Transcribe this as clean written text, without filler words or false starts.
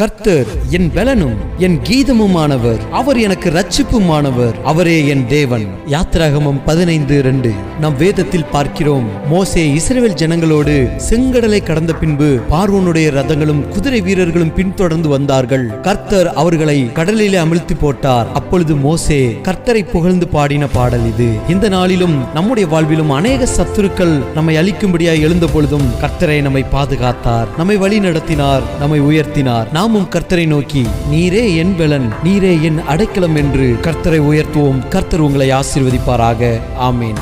கர்த்தர் என் பலனும் என் கீதமுமானவர், அவர் எனக்கு இரட்சிப்புமானவர், அவரே என் தேவன். யாத்திராகமம் 15:2. நாம் வேதத்தில் பார்க்கிறோம், மோசே இஸ்ரவேல் ஜனங்களோடு செங்கடலை கடந்த பின்பு பார்வோனுடைய ரதங்களும் குதிரை வீரர்களும் பின்தொடர்ந்து வந்தார்கள். கர்த்தர் அவர்களை கடலிலே அமிழ்த்தி போட்டார். அப்பொழுது மோசே கர்த்தரை புகழ்ந்து பாடின பாடல் இது. இந்த நாளிலும் நம்முடைய வாழ்விலும் அநேக சத்துருக்கள் நம்மை அழிக்கும்படியாய் எழுந்த பொழுதும் கர்த்தரை நம்மை பாதுகாத்தார், நம்மை வழி நடத்தினார், நம்மை உயர்த்தினார். நாமும் கர்த்தரை நோக்கி, நீரே என் பலன், நீரே என் அடைக்கலம் என்று கர்த்தரை உயர்த்துவோம். கர்த்தர் உங்களை ஆசீர்வதிப்பாராக. ஆமேன்.